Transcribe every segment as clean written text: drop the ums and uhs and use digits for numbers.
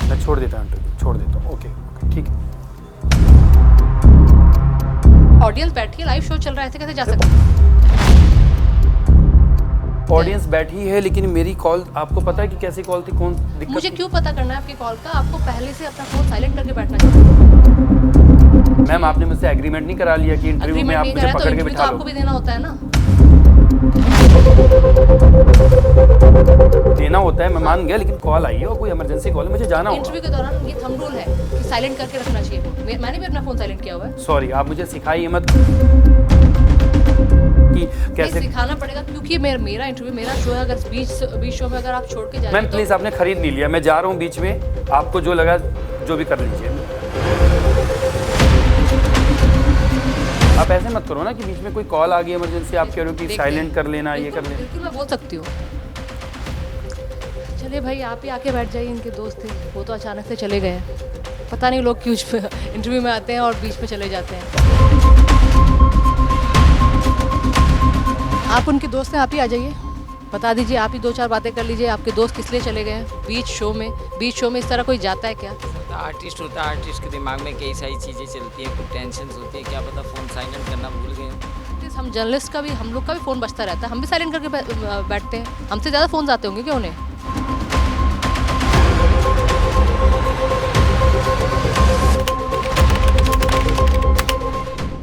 मैं छोड़ देता हूँ इंटरव्यू, छोड़ देता हूँ। ओके ओके ठीक है। ऑडियंस बैठी है, लाइव शो चल रहा है, ऐसे कैसे जा सकते हैं? ऑडियंस बैठी है लेकिन मेरी कॉल, आपको पता है कि कैसी कॉल थी, कौन दिक्कत मुझे थी? क्यों पता करना है आपकी कॉल का? आपको पहले से अपना फोन साइलेंट करके बैठना चाहिए। मैम आपने मुझसे एग्रीमेंट नहीं करा लिया कि इंटरव्यू में अग्रीमेंट आप नहीं मुझे करा तो पकड़ के इंटरव्यू तो बिठा लो। आपको भी देना होता है ना। देना होता है, मैं मान गया, लेकिन कॉल आई है और कोई इमरजेंसी कॉल है, मुझे जाना होगा। इंटरव्यू के दौरान ये थंब रूल है कि साइलेंट करके रखना चाहिए फोन। मैंने भी अपना फोन साइलेंट किया हुआ है। सॉरी, आप मुझे सिखाइए मत कि नहीं कैसे। सिखाना पड़ेगा क्योंकि मेरा इंटरव्यू, मेरा शो है। अगर बीच शो में अगर आप छोड़ के जा रहे मैम हैं प्लीज़, आपने खरीद नहीं लिया, मैं जा रहा हूँ बीच में, आपको जो लगा जो भी कर लीजिए। आप ऐसे मत करो ना कि बीच में कोई कॉल आ गई इमरजेंसी, आप कह रहे हो कि साइलेंट कर लेना, ये कर लेना। बिल्कुल मैं बोल सकती हूँ। चलिए भाई, आप ही आके बैठ जाइए। इनके दोस्त थे, वो तो अचानक से चले गए हैं। पता नहीं लोग क्यों इंटरव्यू में आते हैं और बीच में चले जाते हैं। आप उनके दोस्त हैं, आप ही आ जाइए, बता दीजिए। आप ही दो चार बातें कर लीजिए। आपके दोस्त किस लिए चले गए हैं बीच शो में? बीच शो में इस तरह कोई जाता है क्या? आर्टिस्ट होता है, आर्टिस्ट के दिमाग में कई सारी चीज़ें चलती हैं, कुछ टेंशन होती है, क्या पता फ़ोन साइलेंट करना भूल गए हों। हम जर्नलिस्ट का भी, हम लोग का भी फ़ोन बजता रहता है, हम भी साइलेंट करके बैठते हैं। हमसे ज़्यादा फ़ोन आते होंगे क्या उन्हें?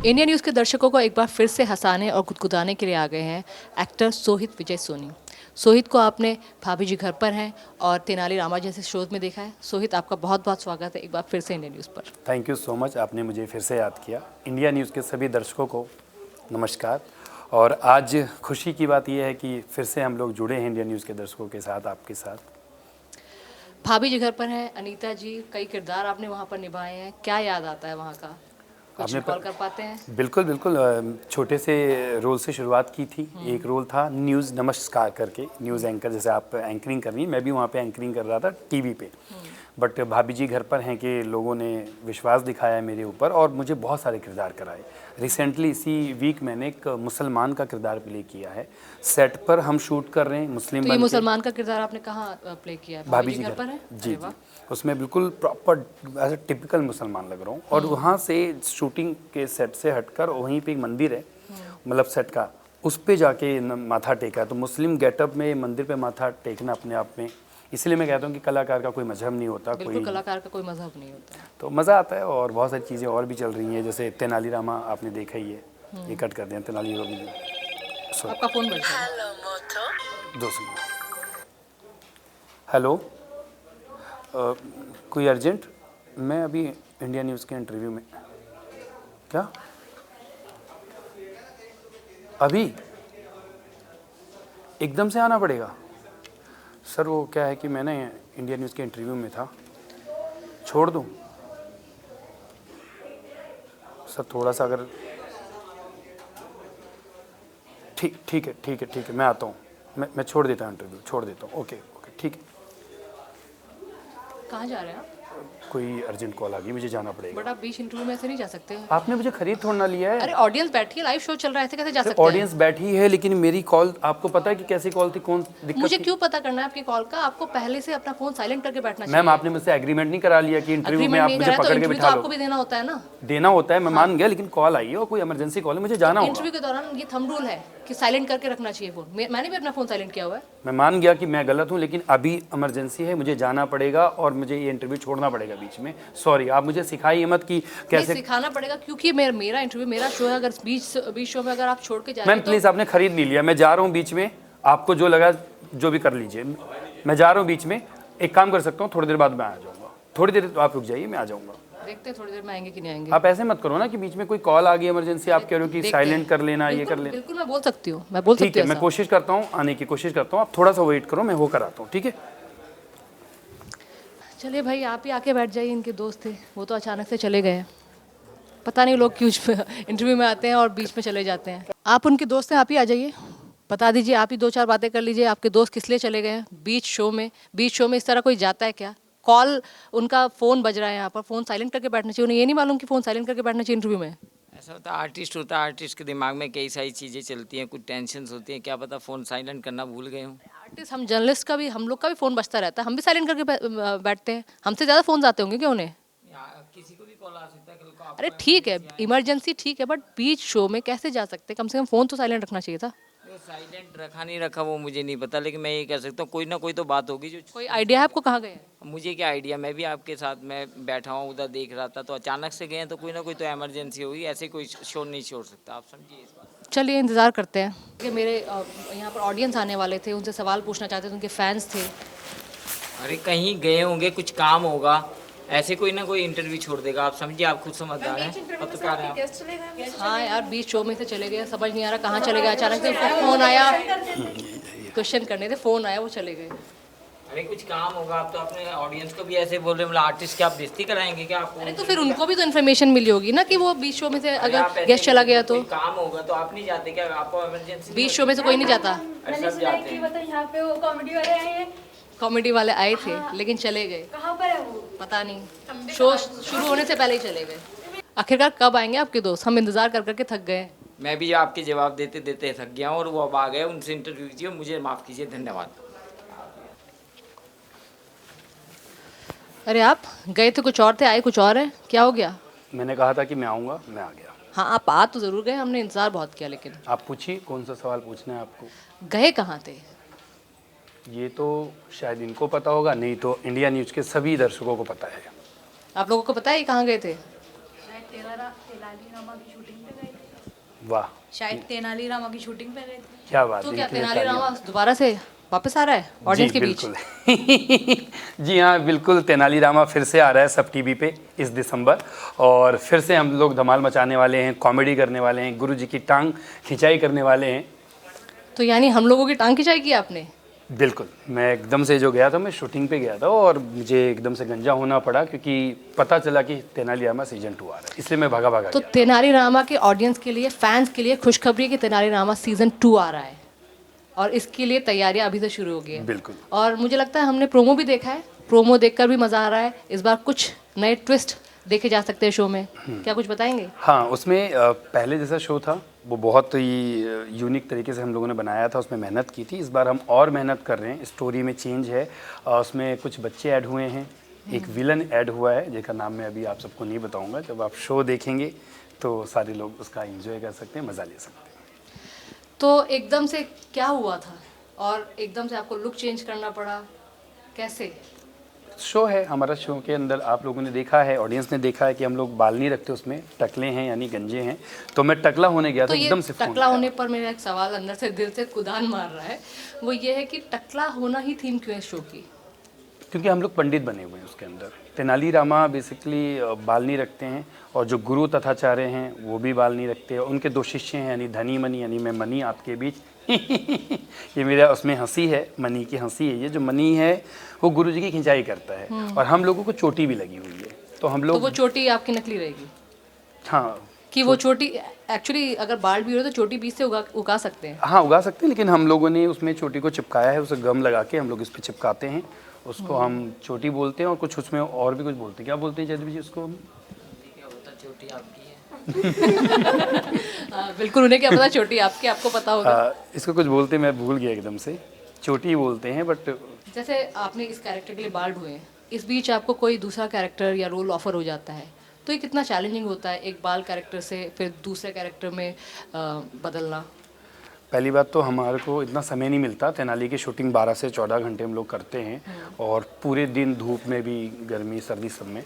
इंडिया न्यूज़ के दर्शकों को एक बार फिर से हंसाने और गुदगुदाने के लिए आ गए हैं एक्टर सोहित विजय सोनी। सोहित को आपने भाभी जी घर पर हैं और तेनाली रामा जैसे शोज में देखा है। सोहित, आपका बहुत बहुत स्वागत है एक बार फिर से इंडिया न्यूज़ पर। थैंक यू सो मच, आपने मुझे फिर से याद किया। इंडिया न्यूज़ के सभी दर्शकों को नमस्कार। और आज खुशी की बात यह है कि फिर से हम लोग जुड़े हैं इंडिया न्यूज़ के दर्शकों के साथ, आपके साथ। भाभी जी घर पर हैं, अनीता जी, कई किरदार आपने वहाँ पर निभाए हैं। क्या याद आता है वहाँ का? कुछ कॉल कर पाते हैं? बिल्कुल बिल्कुल, छोटे से रोल से शुरुआत की थी। एक रोल था न्यूज़ नमस्कार करके, न्यूज़ एंकर, जैसे आप एंकरिंग कर रही हैं, मैं भी वहाँ पे एंकरिंग कर रहा था टीवी पे। बट भाभी जी घर पर हैं कि लोगों ने विश्वास दिखाया मेरे ऊपर और मुझे बहुत सारे किरदार कराए। रिसेंटली इसी वीक मैंने एक मुसलमान का किरदार प्ले किया है। सेट पर हम शूट कर रहे हैं, मुस्लिम तो ये बन के। मुसलमान का किरदार आपने कहाँ प्ले किया है? भाभी जी घर पर है? जी जी, उसमें बिल्कुल प्रॉपर एज ए टिपिकल मुसलमान लग रहा हूँ। और वहाँ से शूटिंग के सेट से हटकर वहीं पे एक मंदिर है, मतलब सेट का, उस पे जाके माथा टेका। तो मुस्लिम गेटअप में मंदिर पे माथा टेकना अपने आप में, इसलिए मैं कहता हूँ कि कलाकार का कोई मजहब नहीं होता। कोई कलाकार का कोई मजहब नहीं होता, तो मज़ा आता है। और बहुत सारी चीज़ें और भी चल रही हैं, जैसे तेनाली रामा आपने देखा ही है। ये कट कर दें, तेनाली रामा। आपका फोन बज रहा है। दो सेकंड। हेलो, कोई अर्जेंट? मैं अभी इंडिया न्यूज़ के इंटरव्यू में। क्या अभी एकदम से आना पड़ेगा? सर वो क्या है कि मैंने इंडिया न्यूज़ के इंटरव्यू में था, छोड़ दूं? सर थोड़ा सा अगर ठीक है, मैं आता हूँ। मैं छोड़ देता हूँ इंटरव्यू, छोड़ देता हूँ। ओके ओके ठीक है। कहाँ जा रहे हैं आप? कोई अर्जेंट कॉल आ गई, मुझे जाना पड़ेगा। बट आप बीच इंटरव्यू में ऐसे नहीं जा सकते। आपने मुझे खरीद थोड़ा लिया है। अरे ऑडियंस बैठी है, लाइव शो चल रहा है, ऐसे कैसे जा सकते हैं? ऑडियंस बैठी है लेकिन मेरी कॉल, आपको पता है कि कैसी कॉल थी, कौन दिक्कत मुझे थी? क्यों पता करना है आपकी कॉल का? आपको पहले से अपना फोन साइलेंट करके बैठना चाहिए। मैम आपने मुझसे एग्रीमेंट नहीं करा लिया कि इंटरव्यू में अग्रीमेंट आप नहीं मुझे करा तो पकड़ के इंटरव्यू तो बिठा आपको लो। भी देना होता है ना। देना होता है, मैं मान गया, लेकिन कॉल आई है और कोई इमरजेंसी कॉल है, मुझे जाना होगा। इंटरव्यू के दौरान ये थंब रूल है कि साइलेंट करके रखना चाहिए फोन। मैंने भी अपना फोन साइलेंट किया हुआ है। मैं मान गया कि मैं गलत हूँ, लेकिन अभी इमरजेंसी है, मुझे जाना पड़ेगा और मुझे ये इंटरव्यू छोड़ना पड़ेगा बीच में। सॉरी, आप मुझे सिखाइए मत कि कैसे। सिखाना पड़ेगा क्योंकि मेरा इंटरव्यू, मेरा शो है। अगर बीच शो में अगर आप छोड़ के जा रहे मैम हैं प्लीज़, आपने खरीद नहीं लिया, मैं जा रहा हूँ बीच में, आपको जो लगा जो भी कर लीजिए। मैं जा रहा हूँ बीच में, एक काम कर सकता हूँ, थोड़ी देर बाद मैं आ जाऊँगा। थोड़ी देर आप रुक जाइए, मैं आ जाऊँगा। देखते हैं थोड़ी देर में आएंगे कि नहीं आएंगे। आप ऐसे मत करो ना कि बीच में कोई कॉल आ गई इमरजेंसी, आप कह रहे हो कि साइलेंट कर लेना, ये कर लेना। बिल्कुल मैं बोल सकती हूँ, मैं बोल सकती ठीक है, हूँ मैं ऐसा। कोशिश करता हूँ, आने की कोशिश करता हूँ। आप थोड़ा सा वेट करो, मैं होकर आता हूँ, ठीक है? चलिए भाई, आप ही आके बैठ जाइए। इनके दोस्त थे, वो तो अचानक से चले गए हैं। पता नहीं लोग क्यों इंटरव्यू में आते हैं और बीच में चले जाते हैं। आप उनके दोस्त हैं, आप ही आ जाइए, बता दीजिए। आप ही दो चार बातें कर लीजिए। आपके दोस्त किस लिए चले गए हैं बीच शो में? बीच शो में इस तरह कोई जाता है क्या? कॉल, उनका फ़ोन बज रहा है यहाँ पर, फ़ोन साइलेंट करके बैठना चाहिए। उन्हें ये नहीं मालूम कि फ़ोन साइलेंट करके बैठना चाहिए इंटरव्यू में? ऐसा होता है, आर्टिस्ट होता है, आर्टिस्ट के दिमाग में कई सारी चीज़ें चलती हैं, कुछ टेंशन होती हैं, क्या पता फ़ोन साइलेंट करना भूल गए हों। आर्टिस्ट हम जर्नलिस्ट का भी हम लोग का भी फ़ोन बजता रहता है, हम भी साइलेंट करके बैठते हैं, हमसे ज़्यादा फ़ोन आते होंगे क्या उन्हें? किसी को भी कॉल आ सकता है कल को अरे ठीक है, इमरजेंसी ठीक है, बट बीच शो में कैसे जा सकते हैं? कम से कम फ़ोन तो साइलेंट रखना चाहिए था। साइलेंट रखा नहीं रखा वो मुझे नहीं पता, लेकिन मैं ये कह सकता हूँ कोई ना कोई तो बात होगी जो कोई आइडिया है आपको कहाँ गए हैं? मुझे क्या आइडिया, मैं भी आपके साथ मैं बैठा हूँ उधर देख रहा था, तो अचानक से गए हैं तो कोई ना कोई तो इमरजेंसी होगी, ऐसे कोई शोर नहीं छोड़ सकता, आप समझिए इस बात। चलिए इंतज़ार करते हैं कि मेरे यहाँ पर ऑडियंस आने वाले थे, उनसे सवाल पूछना चाहते थे, उनके फैंस थे। अरे कहीं गए होंगे, कुछ काम होगा, ऐसे कोई ना कोई इंटरव्यू छोड़ देगा, आप समझिए, आप खुद समझदार हैं, पत्रकार हैं आप। हाँ यार, बीच शो में से चले गए, समझ नहीं आ रहा कहाँ चले गए, अचानक से फ़ोन आया, क्वेश्चन करने थे, फ़ोन आया, वो चले गए। अरे कुछ काम होगा, आप तो अपने ऑडियंस को भी ऐसे बोल रहे हैं, मतलब आर्टिस्ट क्या आप बेइज्जती कराएंगे क्या आपको? अरे तो फिर उनको भी तो इन्फॉर्मेशन मिली होगी ना कि वो बीच शो में से अगर गेस्ट चला गया तो। कोई काम होगा तो आप नहीं जाते क्या, आपको इमरजेंसी? बीच शो में से कोई नहीं जाता। अरे सब जाते हैं। मतलब यहाँ पे वो कॉमेडी वाले आए हैं। कॉमेडी वाले आए थे लेकिन चले गए, कहाँ पर है वो? पता नहीं, शो शुरू होने से पहले ही चले गए। आखिरकार कब आएंगे आपके दोस्त? हम इंतज़ार कर करके थक गए। मैं भी आपके जवाब देते देते थक गया हूँ और वो अब आ गए, उनसे इंटरव्यू कीजिए, मुझे माफ़ कीजिए, धन्यवाद। अरे आप गए थे कुछ और थे, आए कुछ और है, क्या हो गया? मैंने कहा था कि मैं आऊँगा, मैं आ गया। हाँ आप आ तो ज़रूर गए, हमने इंतज़ार बहुत किया, लेकिन आप पूछिए कौन सा सवाल पूछना है आपको। गए कहाँ थे? ये तो शायद इनको पता होगा, नहीं तो इंडिया न्यूज़ के सभी दर्शकों को पता है। आप लोगों को पता है ये कहाँ गए थे? तेनालीरामा की शूटिंग पे गए थे। वाह, शायद तेनालीरामा की शूटिंग पे गए थे। क्या बात तो है, क्या इतनी तेनालीरामा तालियां। दोबारा से वापस आ रहा है ऑडियंस के बीच? बिल्कुल। जी हाँ, बिल्कुल, तेनालीरामा फिर से आ रहा है सब टीवी पे इस दिसंबर, और फिर से हम लोग धमाल मचाने वाले हैं, कॉमेडी करने वाले हैं, गुरु जी की टांग खिंचाई करने वाले हैं। तो यानी हम लोगों की टांग खिंचाई की आपने? बिल्कुल, मैं एकदम से जो गया था, मैं शूटिंग पे गया था और मुझे एकदम से गंजा होना पड़ा क्योंकि पता चला कि तेनालीरामा सीजन 2 आ रहा है, इसलिए मैं भागा तो गया। तेनालीरामा के ऑडियंस के लिए, फैंस के लिए खुशखबरी कि तेनालीरामा सीजन 2 आ रहा है और इसके लिए तैयारियां अभी से शुरू हो गई हैं। बिल्कुल। और मुझे लगता है हमने प्रोमो भी देखा है, प्रोमो देखकर भी मज़ा आ रहा है। इस बार कुछ नए ट्विस्ट देखे जा सकते हैं शो में, क्या कुछ बताएंगे? हाँ, उसमें पहले जैसा शो था वो बहुत ही यूनिक तरीके से हम लोगों ने बनाया था, उसमें मेहनत की थी। इस बार हम और मेहनत कर रहे हैं, स्टोरी में चेंज है, उसमें कुछ बच्चे ऐड हुए हैं, एक विलन ऐड हुआ है जिसका नाम मैं अभी आप सबको नहीं बताऊंगा। जब आप शो देखेंगे तो सारे लोग उसका एंजॉय कर सकते हैं, मज़ा ले सकते हैं। तो एकदम से क्या हुआ था और एकदम से आपको लुक चेंज करना पड़ा, कैसे? शो है हमारा, शो के अंदर आप लोगों ने देखा है, ऑडियंस ने देखा है कि हम लोग बाल नहीं रखते, उसमें टकले हैं यानी गंजे हैं, तो मैं टकला होने गया तो था ये एकदम से। टकला होने पर मेरा एक सवाल अंदर से दिल से कुदान मार रहा है, वो ये है कि टकला होना ही थीम क्यों है शो की? क्योंकि हम लोग पंडित बने हुए हैं उसके अंदर। तेनालीरामा बेसिकली बाल नहीं रखते हैं, और जो गुरु तथाचार्य हैं वो भी बाल नहीं रखते हैं। उनके दो शिष्य हैं यानी धनी मनी, यानी मैं मनी आपके बीच ये मेरा उसमें हंसी है, मनी की हंसी है। ये जो मनी है वो गुरु जी की खिंचाई करता है, और हम लोगों को चोटी भी लगी हुई है, तो हम तो लोग वो चोटी आपकी नकली रहेगी? हाँ, कि वो चोटी एक्चुअली अगर बाल भी हो तो चोटी बीच से उगा सकते हैं? हाँ उगा सकते हैं, लेकिन हम लोगों ने उसमें चोटी को चिपकाया है, उसे गम लगा के हम लोग इस पर चिपकाते हैं, उसको हम चोटी बोलते हैं। और कुछ उसमें और भी कुछ बोलते हैं, क्या बोलते हैं जयदेव जी उसको? क्या होता, चोटी आपकी है। बिल्कुल, उन्हें क्या पता चोटी आपकी, आपको पता होगा। इसको कुछ बोलते हैं, मैं भूल गया एकदम से, चोटी बोलते हैं। बट जैसे आपने इस कैरेक्टर के लिए बाल हुए, इस बीच आपको कोई दूसरा कैरेक्टर या रोल ऑफर हो जाता है, तो ये कितना चैलेंजिंग होता है एक बाल कैरेक्टर से फिर दूसरे कैरेक्टर में बदलना? पहली बात तो हमारे को इतना समय नहीं मिलता। तेनाली की शूटिंग 12 से 14 घंटे हम लोग करते हैं, और पूरे दिन धूप में भी, गर्मी सर्दी सब में।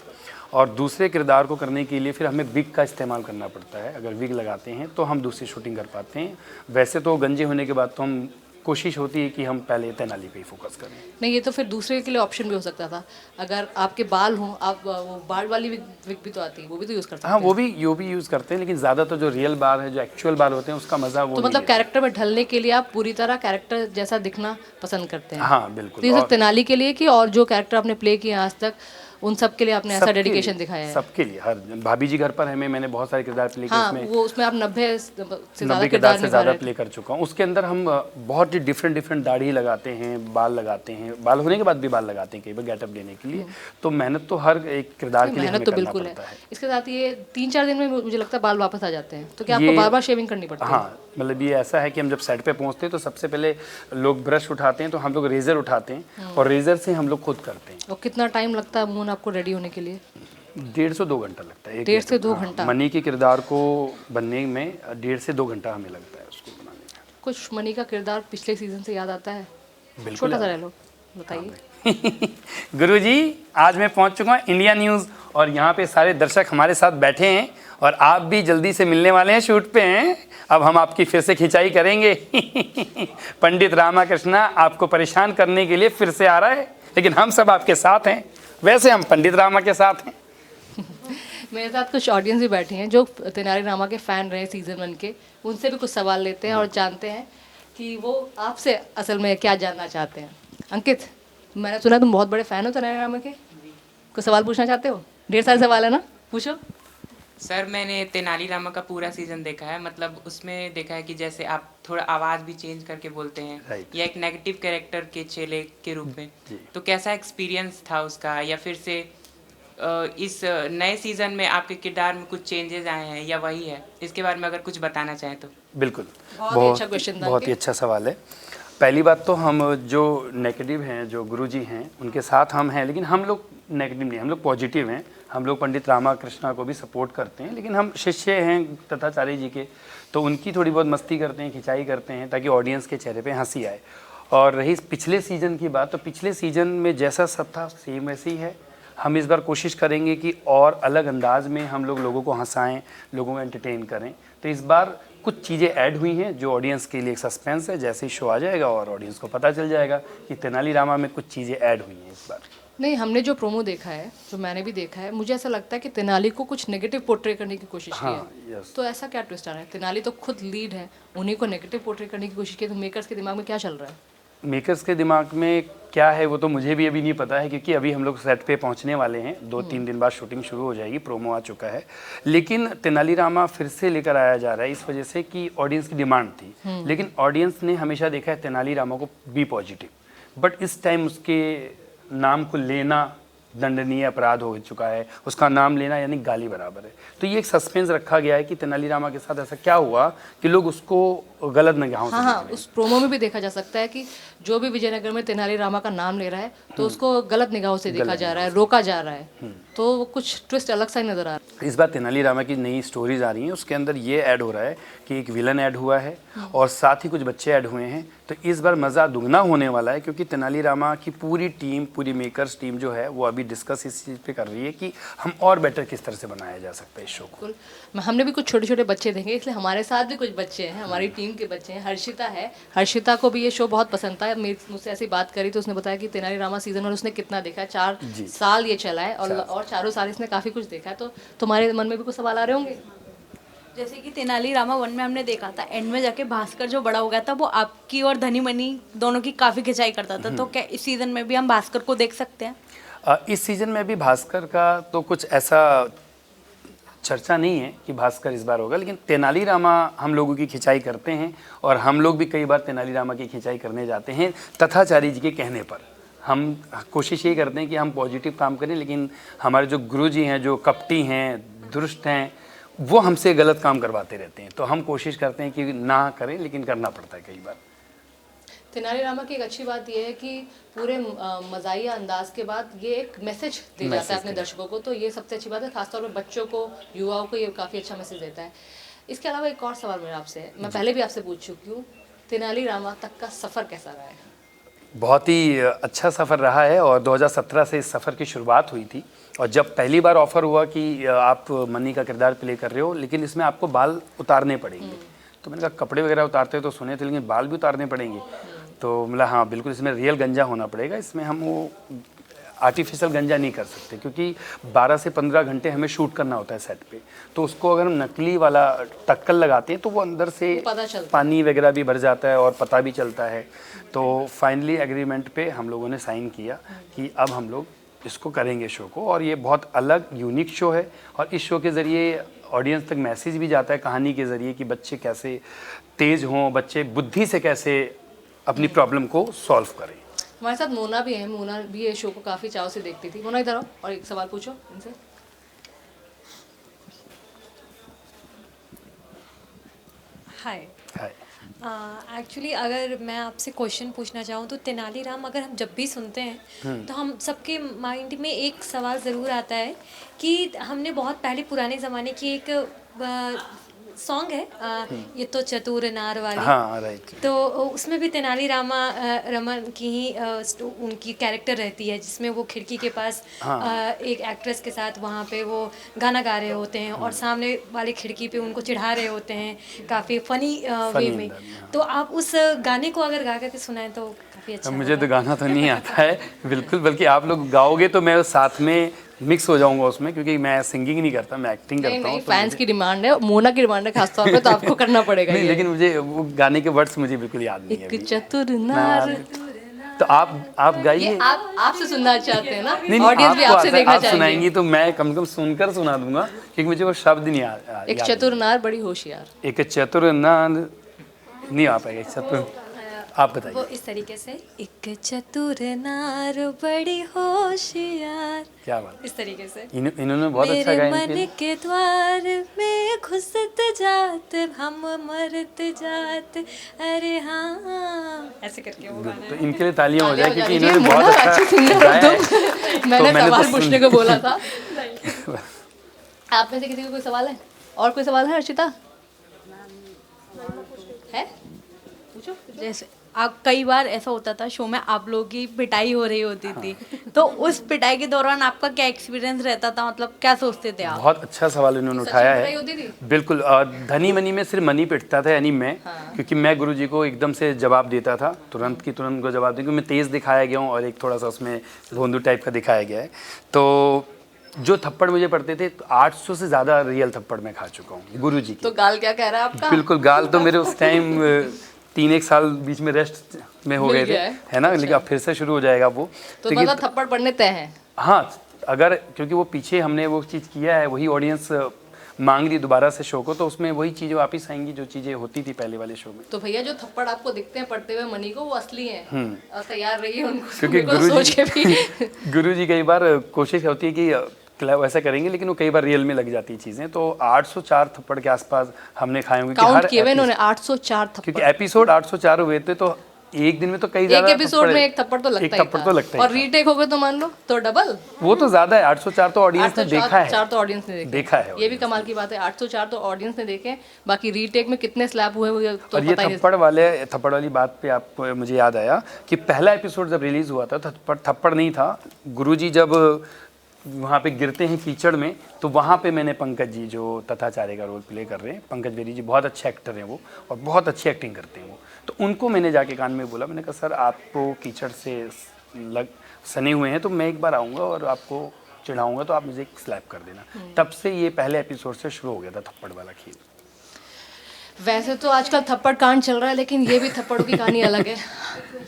और दूसरे किरदार को करने के लिए फिर हमें विग का इस्तेमाल करना पड़ता है। अगर विग लगाते हैं तो हम दूसरी शूटिंग कर पाते हैं। वैसे तो गंजे होने के बाद तो हम कोशिश होती है कि हम पहले तेनाली पे ही फोकस करें। नहीं, ये तो फिर दूसरे के लिए ऑप्शन भी हो सकता था, अगर आपके बाल हों, आप वो बाल वाली विग भी तो आती है, वो भी तो यूज़ कर सकते हैं। हाँ, वो भी यूज़ करते हैं, लेकिन ज़्यादा तो जो रियल बाल है, जो एक्चुअल बाल होते हैं, उसका मज़ा वो तो नहीं मतलब लेते। कैरेक्टर में ढलने के लिए आप पूरी तरह कैरेक्टर जैसा दिखना पसंद करते हैं? हाँ बिल्कुल। तो ये सिर्फ तेनाली के लिए कि और जो कैरेक्टर आपने प्ले किए आज तक उन सब के लिए आपने ऐसा सबके डेडिकेशन लिए, दिखाया है। सबके लिए। हर भाभी जी घर पर है मैंने बहुत सारे किरदार प्ले किए हाँ, उसमें, वो उसमें आप 90 से ज़्यादा 90 किरदार किरदार से निभा ज़्यादा रहे थे। प्ले कर चुका हूँ। उसके अंदर हम बहुत ही डिफरेंट डिफरेंट दाढ़ी लगाते हैं, बाल लगाते हैं, बाल होने के बाद भी बाल लगाते हैं कई बार गेटअप देने के लिए। तो मेहनत तो हर एक किरदार के लिए मेहनत हमें तो करना बिल्कुल है। पड़ता है। इसके साथ ये 3-4 दिन में मुझे लगता है बाल वापस आ जाते हैं, तो क्या आपको ये- बार बार शेविंग करनी पड़ती है? हाँ, मतलब ये ऐसा है कि हम जब सेट पे पहुंचते हैं तो सबसे पहले लोग ब्रश उठाते हैं, तो हम लोग रेजर उठाते हैं और रेजर से हम लोग खुद करते हैं। और कितना टाइम लगता है अमूमन आपको रेडी होने के लिए? 1.5 से 2 घंटा लगता है। 1.5 से 2 हाँ, घंटा। मनी के किरदार को बनने में 1.5 से 2 घंटा हमें लगता है उसको बनाने में। कुछ मनी का किरदार पिछले सीजन से याद आता है? बिल्कुल छोटा सा याद- डायलॉग बताइए। गुरुजी, आज मैं पहुंच चुका हूँ इंडिया न्यूज़ और यहाँ पे सारे दर्शक हमारे साथ बैठे हैं और आप भी जल्दी से मिलने वाले हैं, शूट पे हैं। अब हम आपकी फिर से खिंचाई करेंगे। पंडित रामाकृष्णा आपको परेशान करने के लिए फिर से आ रहा है, लेकिन हम सब आपके साथ हैं। वैसे हम पंडित रामा के साथ हैं। मेरे साथ कुछ ऑडियंस भी बैठी हैं जो तेनाली रामा के फ़ैन रहे सीजन 1 के, उनसे भी कुछ सवाल लेते हैं और जानते हैं कि वो आपसे असल में क्या जानना चाहते हैं। अंकित, मैंने सुना तुम बहुत बड़े फ़ैन हो तेनाली रामा के, कुछ सवाल पूछना चाहते हो? ढेर सारे सवाल है ना, पूछो। सर मैंने तेनालीरामा का पूरा सीज़न देखा है, मतलब उसमें देखा है कि जैसे आप थोड़ा आवाज़ भी चेंज करके बोलते हैं Right. या एक नेगेटिव कैरेक्टर के चेले के रूप में, जी। तो कैसा एक्सपीरियंस था उसका, या फिर से इस नए सीज़न में आपके किरदार में कुछ चेंजेस आए हैं या वही है, इसके बारे में अगर कुछ बताना चाहें तो। बिल्कुल, बहुत ही अच्छा क्वेश्चन था बहुत ही अंकित। अच्छा सवाल है। पहली बात तो हम जो नेगेटिव हैं, जो गुरुजी हैं, उनके साथ हम हैं, लेकिन हम लोग नेगेटिव नहीं, हम लोग पॉजिटिव हैं। हम लोग पंडित रामाकृष्णा को भी सपोर्ट करते हैं, लेकिन हम शिष्य हैं तथाचार्य जी के, तो उनकी थोड़ी बहुत मस्ती करते हैं, खिंचाई करते हैं ताकि ऑडियंस के चेहरे पे हंसी आए। और रही पिछले सीज़न की बात, तो पिछले सीज़न में जैसा सब था सेम वैसे ही है। हम इस बार कोशिश करेंगे कि और अलग अंदाज में हम लोग लोगों को हंसाएं, लोगों को एंटरटेन करें। तो इस बार कुछ चीज़ें ऐड हुई हैं जो ऑडियंस के लिए एक सस्पेंस है। जैसे ही शो आ जाएगा और ऑडियंस को पता चल जाएगा कि तेनालीरामा में कुछ चीज़ें ऐड हुई हैं इस बार। नहीं, हमने जो प्रोमो देखा है, जो मैंने भी देखा है, मुझे ऐसा लगता है कि तेनाली को कुछ नेगेटिव पोर्ट्रे करने की कोशिश की हाँ, है। यस। तो ऐसा क्या ट्विस्ट आ रहा है? तेनाली तो खुद लीड है, उन्हीं को नेगेटिव पोर्ट्रे करने की कोशिश की, तो मेकर्स के दिमाग में क्या चल रहा है? मेकर्स के दिमाग में क्या है वो तो मुझे भी अभी नहीं पता है, क्योंकि अभी हम लोग सेट पे पहुंचने वाले हैं। 2-3 दिन बाद शूटिंग शुरू हो जाएगी, प्रोमो आ चुका है। लेकिन तेनालीरामा फिर से लेकर आया जा रहा है इस वजह से कि ऑडियंस की डिमांड थी। लेकिन ऑडियंस ने हमेशा देखा है तेनालीरामा को बी पॉजिटिव, बट इस टाइम उसके नाम को लेना दंडनीय अपराध हो चुका है। उसका नाम लेना यानी गाली बराबर है। तो ये एक सस्पेंस रखा गया है कि तेनालीरामा के साथ ऐसा क्या हुआ कि लोग उसको गलत निगाहों से हाँ देख हाँ, रहे हैं। उस प्रोमो में भी देखा जा सकता है कि जो भी विजयनगर में तेनालीरामा का नाम ले रहा है तो उसको गलत निगाहों से देखा जा रहा है, रोका जा रहा है। तो कुछ ट्विस्ट अलग सा ही नजर आ रहा है। इस बार तेनालीरामा की नई स्टोरीज आ रही हैं, उसके अंदर ये ऐड हो रहा है कि एक विलन ऐड हुआ है और साथ ही कुछ बच्चे ऐड हुए हैं। तो इस बार मज़ा दुगना होने वाला है, क्योंकि तेनालीरामा की पूरी टीम, पूरी मेकर्स टीम जो है वो अभी डिस्कस इस चीज़ पे कर रही है कि हम और बेटर किस तरह से बनाया जा सकता है इस शो को। बिल्कुल। हमने भी कुछ छोटे छोटे बच्चे देखे, इसलिए हमारे साथ भी कुछ बच्चे हैं, हमारी टीम के बच्चे हैं। हर्षिता है, हर्षिता को भी ये शो बहुत पसंद था। मुझसे ऐसी बात करी तो उसने बताया कि तेनालीरामा सीजन और उसने कितना देखा है, 4 साल ये चला है और चारों साल इसने काफ़ी कुछ देखा है। तो तुम्हारे मन में भी कुछ सवाल आ रहे होंगे? जैसे कि तेनालीरामा 1 में हमने देखा था, एंड में जाके भास्कर जो बड़ा हो गया था वो आपकी और धनी मनी दोनों की काफ़ी खिंचाई करता था। तो क्या इस सीज़न में भी हम भास्कर को देख सकते हैं? इस सीज़न में भी भास्कर का तो कुछ ऐसा चर्चा नहीं है कि भास्कर इस बार होगा, लेकिन तेनालीरामा हम लोगों की खिंचाई करते हैं और हम लोग भी कई बार तेनालीरामा की खिंचाई करने जाते हैं तथाचार्य जी के कहने पर। हम कोशिश ये करते हैं कि हम पॉजिटिव काम करें, लेकिन हमारे जो गुरु जी हैं, जो कपटी हैं, दुष्ट हैं, वो हमसे गलत काम करवाते रहते हैं। तो हम कोशिश करते हैं कि ना करें, लेकिन करना पड़ता है कई बार। तेनालीरामा की एक अच्छी बात यह है कि पूरे मज़ाहिया अंदाज के बाद ये एक मैसेज दे जाता है अपने दर्शकों को, तो ये सबसे अच्छी बात है। खासतौर पर बच्चों को, युवाओं को ये काफ़ी अच्छा मैसेज देता है। इसके अलावा एक और सवाल मेरा आपसे है, मैं पहले भी आपसे पूछ चुकी हूँ, तेनालीरामा तक का सफ़र कैसा रहा है? बहुत ही अच्छा सफ़र रहा है और 2017 से इस सफ़र की शुरुआत हुई थी। और जब पहली बार ऑफ़र हुआ कि आप मनी का किरदार प्ले कर रहे हो, लेकिन इसमें आपको बाल उतारने पड़ेंगे, तो मैंने कहा कपड़े वगैरह उतारते तो सुने थे, लेकिन बाल भी उतारने पड़ेंगे। तो मतलब हाँ बिल्कुल, इसमें रियल गंजा होना पड़ेगा। इसमें हम वो आर्टिफिशियल गंजा नहीं कर सकते, क्योंकि 12 से 15 घंटे हमें शूट करना होता है सेट पे। तो उसको अगर हम नकली वाला टक्कल लगाते हैं तो वो अंदर से पता चलता है। पानी वगैरह भी भर जाता है और पता भी चलता है। तो फाइनली एग्रीमेंट पे हम लोगों ने साइन किया कि अब हम लोग इसको करेंगे शो को, और ये बहुत अलग यूनिक शो है। और इस शो के ज़रिए ऑडियंस तक मैसेज भी जाता है कहानी के ज़रिए कि बच्चे कैसे तेज़ हों, बच्चे बुद्धि से कैसे अपनी प्रॉब्लम को सॉल्व करें। हमारे साथ मोना भी है, मोना भी ये शो को काफ़ी चाव से देखती थी। मोना इधर आओ और एक सवाल पूछो इनसे। हाय। हाय। एक्चुअली अगर मैं आपसे क्वेश्चन पूछना चाहूँ तो तेनालीराम अगर हम जब भी सुनते हैं तो हम सबके माइंड में एक सवाल ज़रूर आता है कि हमने बहुत पहले पुराने ज़माने की एक सॉन्ग है ये तो चतुर नार वाली। हाँ राइट। तो उसमें भी तेनालीरामा रमन की ही उनकी कैरेक्टर रहती है जिसमें वो खिड़की के पास एक एक्ट्रेस के साथ वहाँ पे वो गाना गा रहे होते हैं और सामने वाली खिड़की पे उनको चिढ़ा रहे होते हैं काफ़ी फनी वे में। तो आप उस गाने को अगर गा करके सुनाएं तो काफ़ी अच्छा मुझे तो गाना तो नहीं आता है बिल्कुल, बल्कि आप लोग गाओगे तो मैं साथ में मिक्स हो जाऊंगा उसमें, क्योंकि मैं सिंगिंग नहीं करता, मैं एक्टिंग करता हूँ। नहीं, फैंस की डिमांड है, मोना की डिमांड है खासतौर पे, तो आपको करना पड़ेगा। नहीं, ये लेकिन मुझे वो गाने के वर्ड्स मुझे बिल्कुल याद नहीं है एक अभी। चतुर नार। तो आप गाइए। आप आपसे सुनना चाहते हैं ना, नहीं, ऑडियंस भी आपसे देखना आप चाहेंगे। सुनाएंगी तो मैं कम से कम सुनकर सुना दूंगा, क्योंकि मुझे वो शब्द नहीं एक चतुर नार बड़ी होशियार। एक चतुर नार नहीं आ पाएगा। एक चतुर, आप वो बताइए। इस तरीके से एक चतुर नार बड़ी होशियार, क्या बात, इस तरीके से। इन्होंने बहुत अच्छा मेरे गाया मन इनके। के द्वार में घुसत जात हम मरत जात अरे हाँ, ऐसे करके वो गाना तो है। इनके लिए तालियां हो जाए, क्योंकि ये इन्होंने मोना बहुत अच्छी अच्छा सिंगर हो गाया है। तुम। मैंने मैंने सवाल तो पूछने को बोला था। आप में से किसी को कोई सवाल है? और कोई सवाल है अर्चिता? है? पूछो। जैसे आप कई बार ऐसा होता था शो में आप लोगों की पिटाई हो रही होती थी, तो उस पिटाई के दौरान आपका क्या एक्सपीरियंस रहता था, मतलब क्या सोचते थे आप? बहुत अच्छा सवाल इन्होंने उठाया पिटाई है। होती थी? बिल्कुल। धनी मनी में सिर्फ मनी पिटता था, यानी मैं, क्योंकि मैं गुरुजी को एकदम से जवाब देता था, तुरंत की तुरंत को जवाब दें, क्योंकि मैं तेज़ दिखाया गया हूँ और एक थोड़ा सा उसमें भोंदू टाइप का दिखाया गया है। तो जो थप्पड़ मुझे पड़ते थे, 800 से ज़्यादा रियल थप्पड़ मैं खा चुका हूँ गुरुजी की। तो गाल क्या कह रहा है आपका? बिल्कुल, गाल तो मेरे उस टाइम 3-1 साल बीच में रेस्ट में हो मिल गए थे, गया है ना, लेकिन अब फिर से शुरू हो जाएगा वो। तो लेकिन मतलब थप्पड़ पड़ने तय हैं। हाँ, अगर क्योंकि वो पीछे हमने वो चीज़ किया है, वही ऑडियंस मांग रही दोबारा से शो को, तो उसमें वही चीज़ें वापस आएंगी जो चीज़ें होती थी पहले वाले शो में। तो भैया जो थप्पड़ आपको दिखते हैं पड़ते हुए मनी को, वो असली हैं। और तैयार रहिए उनको, क्योंकि उनको सोच के भी। गुरुजी कई बार कोशिश होती है कि क्लब ऐसा करेंगे, लेकिन वो कई बार रियल में लग जाती है चीज़ें। तो 804 थप्पड़ के आसपास हमने खाए होंगे। काउंट किए हुए इन्होंने 804 थप्पड़। क्योंकि एपिसोड 804 हुए थे, तो एक दिन में तो कई एक ज़्यादा एपिसोड में एक थप्पड़ तो लगता ही था। तो लगता ही और था। रीटेक हो गए तो मान लो तो डबल। वो तो ज़्यादा है, 804 तो ऑडियंस ने देखा है। 4 तो ऑडियंस ने देखा है ये भी कमाल की बात है, 804 तो ऑडियंस ने देखे, बाकी रीटेक में कितने स्लैप हुए वो तो और ये पता ही नहीं। थप्पड़ वाली बात पे आपको मुझे याद आया कि पहला एपिसोड जब रिलीज़ हुआ था, थप्पड़ नहीं था। गुरुजी जब वहाँ पे गिरते हैं कीचड़ में, तो वहाँ पे मैंने पंकज जी जो तथाचार्य का रोल प्ले कर रहे हैं, पंकज बेरी जी बहुत अच्छे एक्टर हैं वो, और बहुत अच्छी एक्टिंग करते हैं वो। तो उनको मैंने जाके कान में बोला, मैंने कहा सर आपको कीचड़ से सने हुए हैं, तो मैं एक बार आऊँगा और आपको चिढ़ाऊँगा, तो आप मुझे एक स्लैप कर देना। तब से ये पहले एपिसोड से शुरू हो गया था थप्पड़ वाला खेल। वैसे तो आजकल थप्पड़ कांड चल रहा है, लेकिन ये भी थप्पड़ों की कहानी अलग है।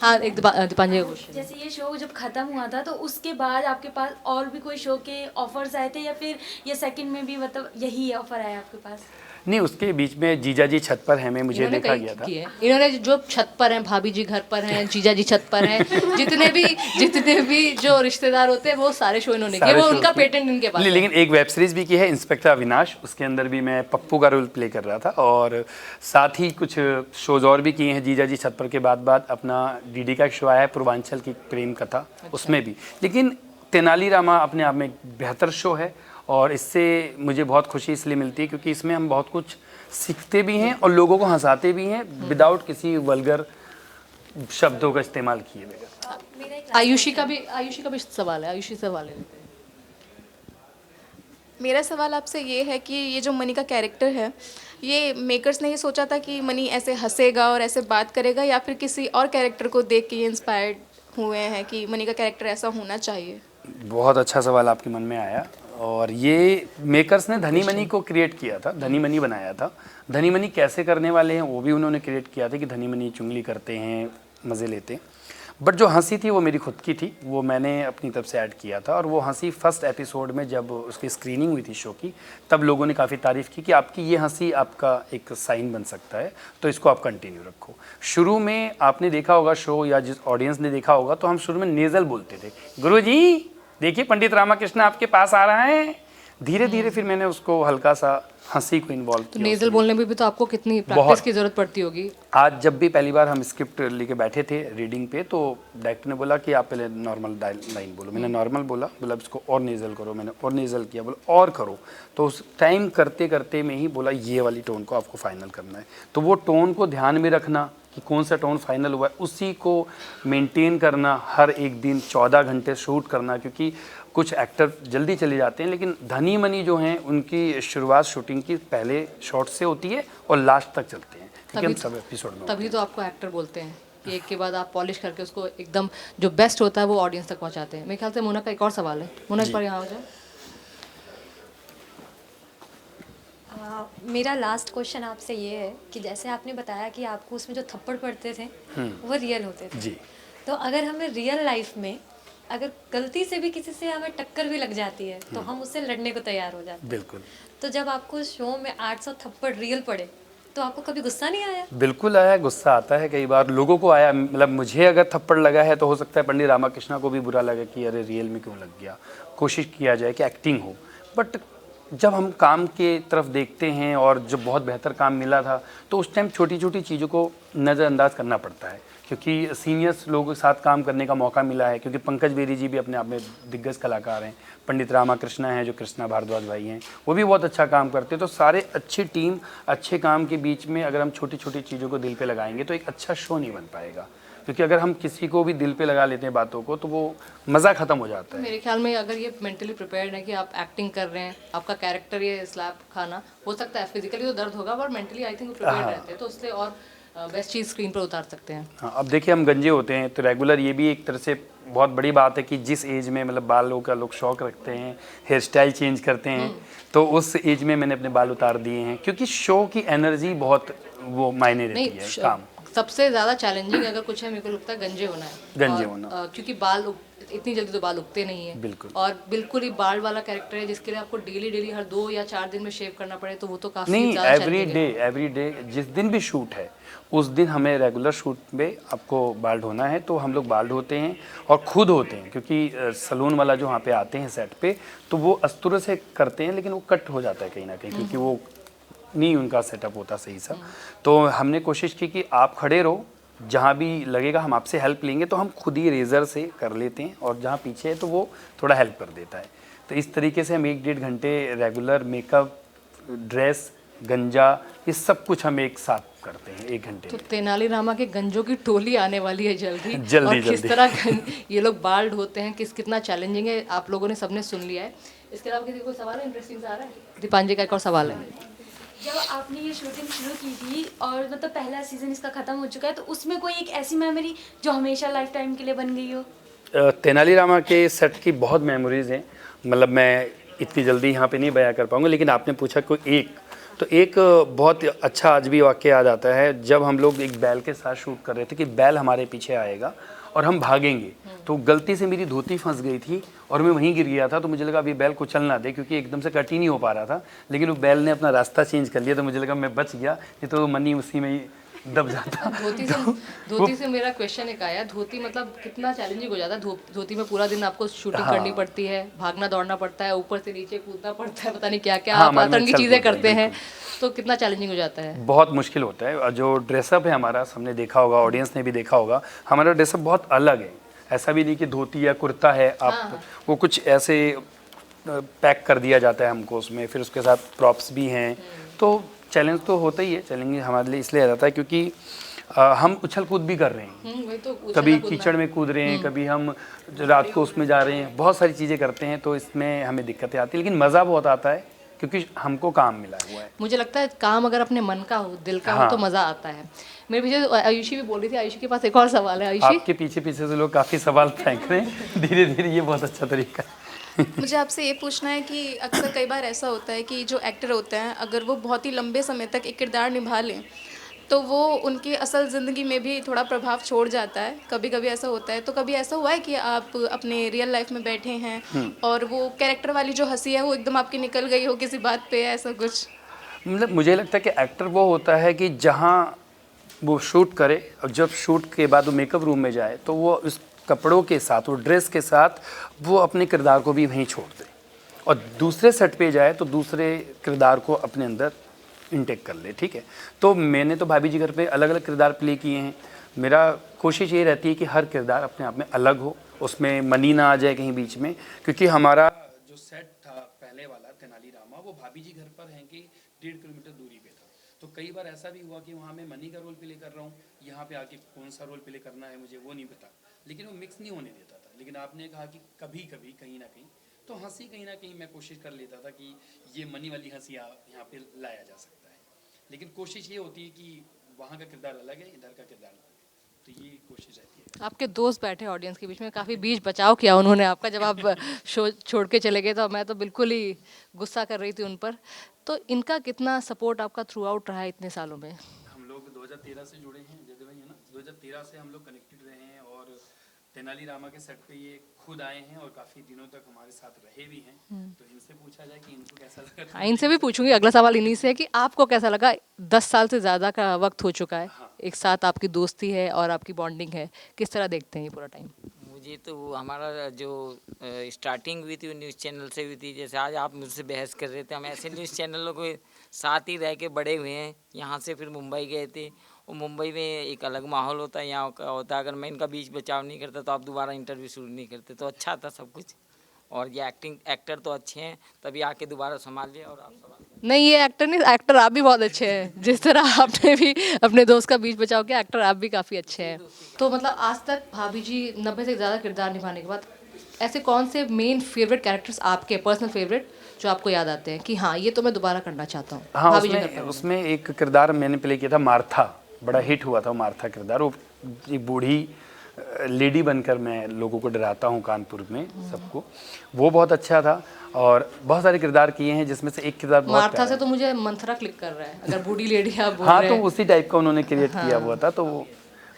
हाँ, एक दीपांजलि का क्वेश्चन। जैसे ये शो जब खत्म हुआ था तो उसके बाद आपके पास और भी कोई शो के ऑफर्स आए थे, या फिर ये सेकंड में भी मतलब यही ऑफर आया आपके पास? नहीं, उसके बीच में जीजा जी छत पर हैं में मुझे इन्होंने देखा कई गया था। किए। इन्होंने जो छत पर हैं, भाभी जी घर पर हैं, जीजा जी छत पर हैं, जितने भी जो रिश्तेदार होते हैं वो सारे शो इन्होंने किए। वो सारे उनका shows में। पेटेंट इनके पास है। लेकिन एक वेब सीरीज भी की है, इंस्पेक्टर अविनाश, उसके अंदर भी मैं पप्पू का रोल प्ले कर रहा था, और साथ ही कुछ शोज और भी किए हैं। जीजा जी छत पर के बाद अपना डीडी का एक शो आया है, पूर्वांचल की प्रेम कथा, उसमें भी। लेकिन तेनालीरामा अपने आप में एक बेहतर शो है, और इससे मुझे बहुत खुशी इसलिए मिलती है क्योंकि इसमें हम बहुत कुछ सीखते भी हैं और लोगों को हंसाते भी हैं, विदाउट किसी वल्गर शब्दों का इस्तेमाल किए बगैर। आयुषी का भी सवाल है, आयुषी सवाल है। मेरा सवाल आपसे ये है कि ये जो मनी का कैरेक्टर है, ये मेकर्स ने ये सोचा था कि मनी ऐसे हंसेगा और ऐसे बात करेगा, या फिर किसी और कैरेक्टर को देख के ये इंस्पायर्ड हुए हैं कि मनी का कैरेक्टर ऐसा होना चाहिए? बहुत अच्छा सवाल आपके मन में आया, और ये मेकर्स ने धनी मनी को क्रिएट किया था, धनी मनी बनाया था। धनी मनी कैसे करने वाले हैं वो भी उन्होंने क्रिएट किया था कि धनी मनी चुंगली करते हैं, मज़े लेते हैं। बट जो हंसी थी वो मेरी खुद की थी, वो मैंने अपनी तरफ से ऐड किया था। और वो हंसी फर्स्ट एपिसोड में जब उसकी स्क्रीनिंग हुई थी शो की, तब लोगों ने काफ़ी तारीफ़ की कि आपकी ये हंसी आपका एक साइन बन सकता है, तो इसको आप कंटिन्यू रखो। शुरू में आपने देखा होगा शो, या जिस ऑडियंस ने देखा होगा, तो हम शुरू में नेज़ल बोलते थे, गुरुजी देखिए पंडित रामाकृष्ण आपके पास आ रहा है। धीरे धीरे फिर मैंने उसको हल्का सा हंसी को इन्वॉल्व तो किया। नेजल बोलने में भी तो आपको कितनी प्रैक्टिस की जरूरत पड़ती होगी। आज जब भी पहली बार हम स्क्रिप्ट लेके बैठे थे रीडिंग पे, तो डायरेक्टर ने बोला कि आप पहले नॉर्मल लाइन बोलो। मैंने नॉर्मल बोला इसको और नेज़ल करो। मैंने और नेज़ल किया, बोला और करो। तो उस टाइम करते करते में ही बोला ये वाली टोन को आपको फाइनल करना है। तो वो टोन को ध्यान में रखना कि कौन सा टोन फाइनल हुआ है, उसी को मेंटेन करना, हर एक दिन 14 घंटे शूट करना। क्योंकि कुछ एक्टर जल्दी चले जाते हैं, लेकिन धनी मनी जो हैं उनकी शुरुआत शूटिंग की पहले शॉट से होती है और लास्ट तक चलते हैं, क्योंकि हम सब एपिसोड में तभी तो आपको एक्टर बोलते हैं कि एक के बाद आप पॉलिश करके उसको एकदम जो बेस्ट होता है वो ऑडियंस तक पहुंचाते हैं। मेरे ख्याल से मोना का एक और सवाल है। मोना एक बार यहाँ हो जाए। मेरा लास्ट क्वेश्चन आपसे ये है कि जैसे आपने बताया कि आपको उसमें जो थप्पड़ पड़ते थे वो रियल होते थे जी। तो अगर हमें रियल लाइफ में अगर गलती से भी किसी से हमें टक्कर भी लग जाती है तो हम उससे लड़ने को तैयार हो जाते हैं। बिल्कुल। तो जब आपको शो में 800 थप्पड़ रियल पड़े तो आपको कभी गुस्सा नहीं आया? बिल्कुल आया, गुस्सा आता है कई बार, लोगों को आया। मतलब मुझे अगर थप्पड़ लगा है तो हो सकता है पंडित रामाकृष्ण को भी बुरा लगे कि अरे रियल में क्यों लग गया। कोशिश किया जाए कि एक्टिंग हो, बट जब हम काम के तरफ देखते हैं और जब बहुत बेहतर काम मिला था तो उस टाइम छोटी छोटी चीज़ों को नज़रअंदाज करना पड़ता है, क्योंकि सीनियर्स लोगों के साथ काम करने का मौका मिला है। क्योंकि पंकज बेरी जी भी अपने आप में दिग्गज कलाकार हैं, पंडित रामाकृष्ण हैं जो कृष्णा भारद्वाज भाई हैं, वो भी बहुत अच्छा काम करते हैं। तो सारे अच्छी टीम अच्छे काम के बीच में अगर हम छोटी छोटी चीज़ों को दिल पे लगाएंगे तो एक अच्छा शो नहीं बन पाएगा। क्योंकि अगर हम किसी को भी दिल पे लगा लेते हैं बातों को तो वो मज़ा ख़त्म हो जाता है। मेरे ख्याल में अगर ये मेंटली प्रिपेयर्ड है कि आप एक्टिंग कर रहे हैं, आपका कैरेक्टर ये स्लैप खाना हो सकता है, फिजिकली तो दर्द होगा पर मेंटली आई थिंक प्रिपेयर्ड रहते हैं, तो उससे और बेस्ट चीज़ स्क्रीन पर उतार सकते हैं। हाँ, अब देखिए हम गंजे होते हैं तो रेगुलर, ये भी एक तरह से बहुत बड़ी बात है कि जिस एज में मतलब बालों का लोग शौक रखते हैं, हेयर स्टाइल चेंज करते हैं, तो उस एज में मैंने अपने बाल उतार दिए हैं। क्योंकि शो की एनर्जी बहुत वो मायने रहती है। काम सबसे ज़्यादा चैलेंजिंग अगर कुछ है मेरे को लगता है गंजे होना है। गंजे होना। क्योंकि बाल इतनी जल्दी तो बाल उगते नहीं है। बिल्कुल। और बिल्कुल ही बाल वाला कैरेक्टर है जिसके लिए आपको डेली हर 2 या 4 दिन में शेव करना पड़े, तो वो तो काफ़ी नहीं, ज़्यादा challenging है। एवरी डे जिस दिन भी शूट है उस दिन हमें रेगुलर शूट में आपको बाल धोना है, तो हम लोग बाल धोते हैं और खुद होते हैं। क्योंकि सलून वाला जो वहाँ पे आते हैं सेट पे तो वो अस्तुर से करते हैं, लेकिन वो कट हो जाता है कहीं ना कहीं, क्योंकि वो नहीं उनका सेटअप होता सही सा। तो हमने कोशिश की कि आप खड़े रहो, जहाँ भी लगेगा हम आपसे हेल्प लेंगे, तो हम खुद ही रेज़र से कर लेते हैं, और जहाँ पीछे है तो वो थोड़ा हेल्प कर देता है। तो इस तरीके से हम 1-1.5 घंटे रेगुलर मेकअप, ड्रेस, गंजा, ये सब कुछ हम एक साथ करते हैं 1 घंटे तो में। तेनालीरामा के गंजों की टोली आने वाली है जल्दी। जल्दी, और किस तरह ये लोग बाल ढोते हैं, कितना चैलेंजिंग है, आप लोगों ने सबने सुन लिया है। इसके अलावा किसी को कोई सवाल है इंटरेस्टिंग सा आ रहा है? दीपांजी का एक और सवाल है। जब आपने ये शूटिंग शुरू की थी और मतलब पहला सीजन इसका ख़त्म हो चुका है, तो उसमें कोई एक ऐसी मेमोरी जो हमेशा लाइफ टाइम के लिए बन गई हो? तेनालीरामा के सेट की बहुत मेमोरीज़ हैं। मतलब मैं इतनी जल्दी यहाँ पे नहीं बयां कर पाऊँगा, लेकिन आपने पूछा कोई एक बहुत अच्छा आज भी वाक़या याद आता है। जब हम लोग एक बैल के साथ शूट कर रहे थे कि बैल हमारे पीछे आएगा और हम भागेंगे, तो गलती से मेरी धोती फंस गई थी और मैं वहीं गिर गया था। तो मुझे लगा अभी बैल कुचल ना दे, क्योंकि एकदम से कट ही नहीं हो पा रहा था, लेकिन वो बैल ने अपना रास्ता चेंज कर लिया, तो मुझे लगा मैं बच गया, नहीं तो मनी उसी में ही दब जाता। धोती से मेरा क्वेश्चन एक आया, धोती मतलब कितना चैलेंजिंग हो जाता है। धोती में पूरा दिन आपको शूटिंग करनी पड़ती है, भागना दौड़ना पड़ता है, ऊपर से नीचे कूदना पड़ता है, पता नहीं क्या क्या आप आतंकी चीज़ें करते हैं, तो कितना चैलेंजिंग हो जाता है। बहुत मुश्किल होता है। और जो ड्रेसअप है हमारा, सबने देखा होगा, ऑडियंस ने भी देखा होगा, हमारा ड्रेसअप बहुत अलग है। ऐसा भी नहीं कि धोती या कुर्ता है, आप वो कुछ ऐसे पैक कर दिया जाता है हमको उसमें, फिर उसके साथ प्रॉप्स भी हैं। तो चैलेंज तो होता ही है। चैलेंज हमारे लिए इसलिए रहता है क्योंकि हम उछल कूद भी कर रहे हैं, वही तो कभी कीचड़ में कूद रहे हैं, कभी हम रात को उसमें जा रहे हैं, बहुत सारी चीज़ें करते हैं, तो इसमें हमें दिक्कतें आती हैं, लेकिन मज़ा बहुत आता है क्योंकि हमको काम मिला हुआ है। मुझे लगता है काम अगर अपने मन का हो, दिल का हो, तो मज़ा आता है। मेरे पीछे आयुषी भी बोल रही थी, आयुषी के पास एक और सवाल है। आयुषी, आपके पीछे से लोग काफ़ी सवाल फेंक रहे हैं धीरे धीरे, ये बहुत अच्छा तरीका है। मुझे आपसे ये पूछना है कि अक्सर कई बार ऐसा होता है कि जो एक्टर होते हैं अगर वो बहुत ही लंबे समय तक एक किरदार निभा लें तो वो उनकी असल ज़िंदगी में भी थोड़ा प्रभाव छोड़ जाता है। कभी कभी ऐसा होता है। तो कभी ऐसा हुआ है कि आप अपने रियल लाइफ में बैठे हैं और वो कैरेक्टर वाली जो हंसी है वो एकदम आपकी निकल गई हो किसी बात पे, ऐसा कुछ? मतलब मुझे लगता है कि एक्टर वो होता है कि जहाँ वो शूट करे और जब शूट के बाद वो मेकअप रूम में जाए तो वो उस कपड़ों के साथ, वो ड्रेस के साथ वो अपने किरदार को भी वहीं छोड़ दे और दूसरे सेट पे जाए तो दूसरे किरदार को अपने अंदर इंटेक कर ले। ठीक है, तो मैंने तो भाभी जी घर पे अलग अलग किरदार प्ले किए हैं। मेरा कोशिश ये रहती है कि हर किरदार अपने आप में अलग हो, उसमें मनी ना आ जाए कहीं बीच में, क्योंकि हमारा जो सेट था पहले वाला तेनाली रामा वो भाभी जी घर पर है कि 1.5 किलोमीटर दूरी पे था। तो कई बार ऐसा भी हुआ कि वहाँ मैं मनी का रोल प्ले कर रहा हूँ, यहाँ पे आके कौन सा रोल प्ले करना है मुझे वो नहीं पता, लेकिन वो मिक्स नहीं होने देता था। लेकिन आपने कहा कि कभी कभी कहीं ना कहीं तो हंसी कहीं ना कहीं मैं कोशिश कर लेता था कि ये मनी वाली हंसी यहाँ पे लाया जा सकता है, लेकिन कोशिश ये होती है कि वहाँ का किरदार अलग है, इधर का किरदार अलग है, तो ये कोशिश रहती है। आपके दोस्त बैठे ऑडियंस के बीच में, काफ़ी बीच बचाव किया उन्होंने आपका जब आप शो छोड़ के चले गए, तो मैं तो बिल्कुल ही गुस्सा कर रही थी उन पर। तो इनका कितना सपोर्ट आपका थ्रू आउट रहा है इतने सालों में? हम लोग 2013 से जुड़े हैं, जैसे भाई है ना, 2013 से हम लोग कनेक्टेड रहे हैं और तेनाली रामा के सेट पे ये खुद आए हैं और काफ़ी दिनों तक हमारे साथ रहे भी हैं। तो इनसे पूछा जाए कि इनको कैसा लगा। हाँ, इनसे भी पूछूंगी, अगला सवाल इन्हीं से है कि आपको कैसा लगा। 10 साल से ज़्यादा का वक्त हो चुका है, एक साथ आपकी दोस्ती है और आपकी बॉन्डिंग है, किस तरह देखते हैं ये पूरा टाइम? मुझे तो हमारा जो स्टार्टिंग हुई थी वो न्यूज़ चैनल से हुई थी। जैसे आज आप मुझसे बहस कर रहे थे, हम ऐसे न्यूज़ चैनलों के साथ ही रह के बड़े हुए हैं। यहाँ से फिर मुंबई गए थे और मुंबई में एक अलग माहौल होता है, यहाँ का होता है। अगर मैं इनका बीच बचाव नहीं करता तो आप दोबारा इंटरव्यू शुरू नहीं करते, तो अच्छा था सब कुछ। और ये एक्टर तो अच्छे हैं, तभी आके दोबारा संभाल लिया और आप संभाल। नहीं, ये एक्टर नहीं, एक्टर आप भी बहुत अच्छे हैं। जिस तरह आपने भी अपने दोस्त का बीच बचाव किया, एक्टर आप भी काफ़ी अच्छे हैं। तो मतलब आज तक भाभी जी 90 से ज़्यादा किरदार निभाने के बाद ऐसे कौन से मेन फेवरेट कैरेक्टर्स आपके पर्सनल फेवरेट जो आपको याद आते हैं कि हाँ ये तो मैं दोबारा करना चाहता हूँ? हाँ, भाभी जी उसमें करते हैं। उसमें एक किरदार मैंने प्ले किया था, मार्था, बड़ा हिट हुआ था मार्था किरदार। वो एक बूढ़ी लेडी बनकर मैं लोगों को डराता हूँ कानपुर में सबको, वो बहुत अच्छा था। और बहुत सारे किरदार किए हैं जिसमें से एक किरदार बहुत मार्था से तो मुझे मंथरा क्लिक कर रहा है, अगर बूढ़ी लेडी आप बोल हाँ, रहे तो हैं। उसी टाइप का उन्होंने क्रिएट किया हुआ था। तो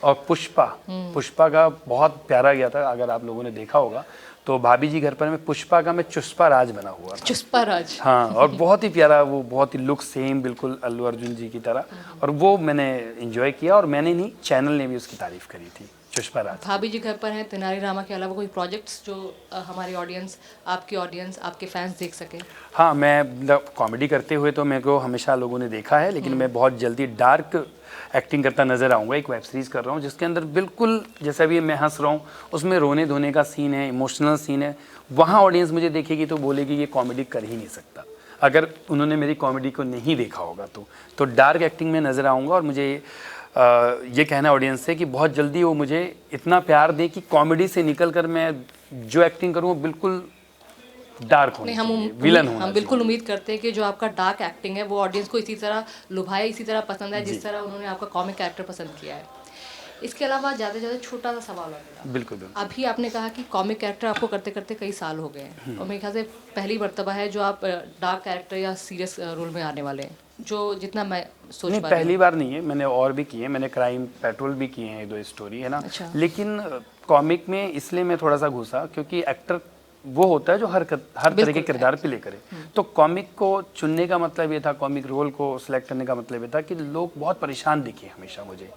और पुष्पा का बहुत प्यारा गया था, अगर आप लोगों ने देखा होगा तो भाभी जी घर पर में पुष्पा का मैं चुस्पा राज बना हुआ था। चुस्पा राज, हाँ, और बहुत ही प्यारा, वो बहुत ही लुक सेम बिल्कुल अल्लू अर्जुन जी की तरह, और वो मैंने एंजॉय किया और मैंने नहीं, चैनल ने भी उसकी तारीफ करी थी, चुस्पा राज। भाभी जी घर पर हैं तेनाली रामा के अलावा कोई प्रोजेक्ट्स जो हमारी ऑडियंस, आपके फैंस देख सके? हाँ, मैं कॉमेडी करते हुए तो मेरे को हमेशा लोगों ने देखा है, लेकिन मैं बहुत जल्दी डार्क एक्टिंग करता नज़र आऊँगा। एक वेब सीरीज़ कर रहा हूँ जिसके अंदर बिल्कुल जैसा भी मैं हंस रहा हूँ, उसमें रोने धोने का सीन है, इमोशनल सीन है। वहाँ ऑडियंस मुझे देखेगी तो बोलेगी ये कॉमेडी कर ही नहीं सकता, अगर उन्होंने मेरी कॉमेडी को नहीं देखा होगा तो डार्क एक्टिंग में नज़र आऊँगा। और मुझे ये कहना ऑडियंस से कि बहुत जल्दी वो मुझे इतना प्यार दें कि कॉमेडी से निकल कर मैं जो एक्टिंग करूँ वो बिल्कुल डार्क होनी चाहिए, विलन होना हम बिल्कुल उम्मीद करते हैं कि जो आपका डार्क एक्टिंग है वो ऑडियंस को इसी तरह लुभाए, इसी तरह पसंद है जिस तरह उन्होंने आपका कॉमिक कैरेक्टर पसंद किया है। इसके अलावा ज़्यादा से ज़्यादा छोटा सा सवाल है, बिल्कुल। अभी आपने कहा कि कॉमिक कैरेक्टर आपको करते करते कई साल हो गए हैं और मेरे ख्याल से पहली मर्तबा है जो आप डार्क कैरेक्टर या सीरियस रोल में आने वाले हैं, जो जितना मैं सोच नहीं, पा रही पहली बार नहीं है, मैंने और भी किए, मैंने क्राइम पेट्रोल भी किए हैं, 2 स्टोरी है ना। अच्छा। लेकिन कॉमिक में इसलिए मैं थोड़ा सा घुसा क्योंकि एक्टर वो होता है जो हर तरह के किरदार प्ले करे। तो कॉमिक को चुनने का मतलब ये था, कॉमिक रोल को सिलेक्ट करने का मतलब ये था कि लोग बहुत परेशान दिखे हमेशा मुझे,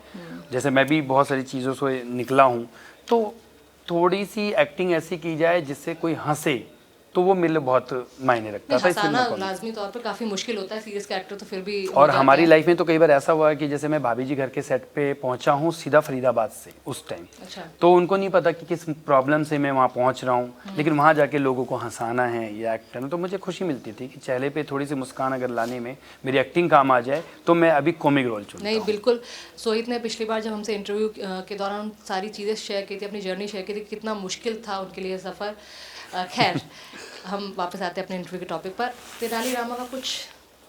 जैसे मैं भी बहुत सारी चीज़ों से निकला हूँ, तो थोड़ी सी एक्टिंग ऐसी की जाए जिससे कोई हंसे, तो वो मेरे लिए बहुत मायने रखता था। इसलिए हंसाना मैं comic- लाजमी तौर पर काफ़ी मुश्किल होता है, सीरियस कैरेक्टर तो फिर भी हो और जाते हमारी हैं। लाइफ में तो कई बार ऐसा हुआ है कि जैसे मैं भाभी जी घर के सेट पे पहुंचा हूँ सीधा फरीदाबाद से उस टाइम, अच्छा। तो उनको नहीं पता कि किस प्रॉब्लम से मैं वहाँ पहुँच रहा हूँ, लेकिन वहाँ जाके लोगों को हंसाना है या एक्ट करना, तो मुझे खुशी मिलती थी कि चेहरे पे थोड़ी सी मुस्कान अगर लाने में मेरी एक्टिंग काम आ जाए तो मैं अभी कॉमिक रोल चुनता नहीं, हूँ। बिल्कुल। सोहित ने पिछली बार जब हमसे इंटरव्यू के दौरान सारी चीज़ें शेयर की थी, अपनी जर्नी शेयर की थी, कितना मुश्किल था उनके लिए सफ़र। खैर, हम वापस आते हैं अपने इंटरव्यू के टॉपिक पर। तेनाली रामा का कुछ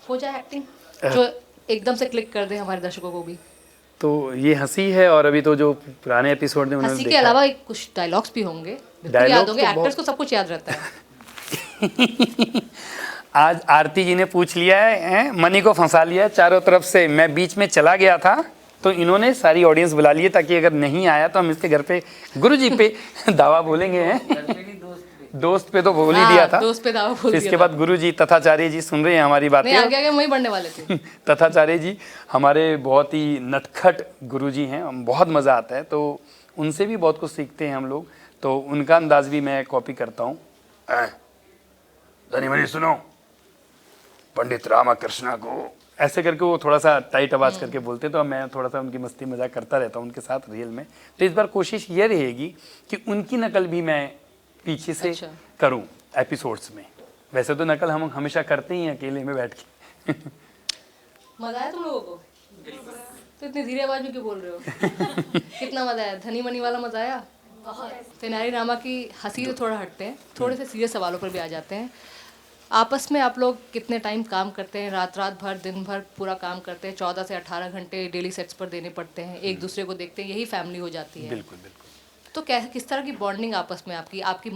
हो जाए एक्टिंग जो एकदम से क्लिक कर दे हमारे दर्शकों को भी। तो ये हंसी है, और अभी तो जो पुराने एपिसोड में उन्होंने हंसी के देखा, अलावा कुछ डायलॉग्स भी होंगे, बिल्कुल Dialogues याद होंगे, तो एक्टर्स बहुत- को सब कुछ याद रहता है। आज आरती जी ने पूछ लिया है, मनी को फंसा लिया है चारों तरफ से, मैं बीच में चला गया था तो इन्होंने सारी ऑडियंस बुला लिए ताकि अगर नहीं आया तो हम इसके घर पे गुरुजी पे दावा बोलेंगे हैं। दोस्त पे तो बोल ही दिया था। दोस्त पे दावा बोल फिर दिया इसके था। बाद गुरुजी तथाचार्य जी सुन रहे हैं हमारी बातें। नहीं, आगे आगे वहीं बढ़ने वाले थे। तथाचार्य जी हमारे बहुत ही नटखट गुरुजी हैं, हम बहुत मज़ा आता है, तो उनसे भी बहुत कुछ सीखते हैं हम लोग। तो उनका अंदाज भी मैं कॉपी करता हूँ। धनी मनी सुनो, पंडित रामकृष्ण को, ऐसे करके वो थोड़ा सा टाइट आवाज़ करके बोलते, तो मैं थोड़ा सा उनकी मस्ती मजाक करता रहता हूँ उनके साथ रियल में। तो इस बार कोशिश ये रहेगी कि उनकी नकल भी मैं पीछे से करूं एपिसोड्स में। वैसे तो नकल हम हमेशा करते ही हैं अकेले में बैठ के। मजा आया तुम लोगों को? तो इतनी धीरे आवाज में क्यों बोल रहे हो? कितना मजा आया? धनी मनी वाला मजा आया? तेनाली रामा की हंसी से थोड़ा हटते हैं, थोड़े से सीरियस सवालों पर भी आ जाते हैं। आपस में आप लोग कितने टाइम काम करते हैं? रात भर दिन भर पूरा काम करते हैं, 14 से 18 घंटे डेली सेट्स पर देने पड़ते हैं, एक दूसरे को देखते हैं, यही फैमिली हो जाती है। बिल्कुल बिल्कुल। तो क्या किस तरह की बॉन्डिंग आपस में आपकी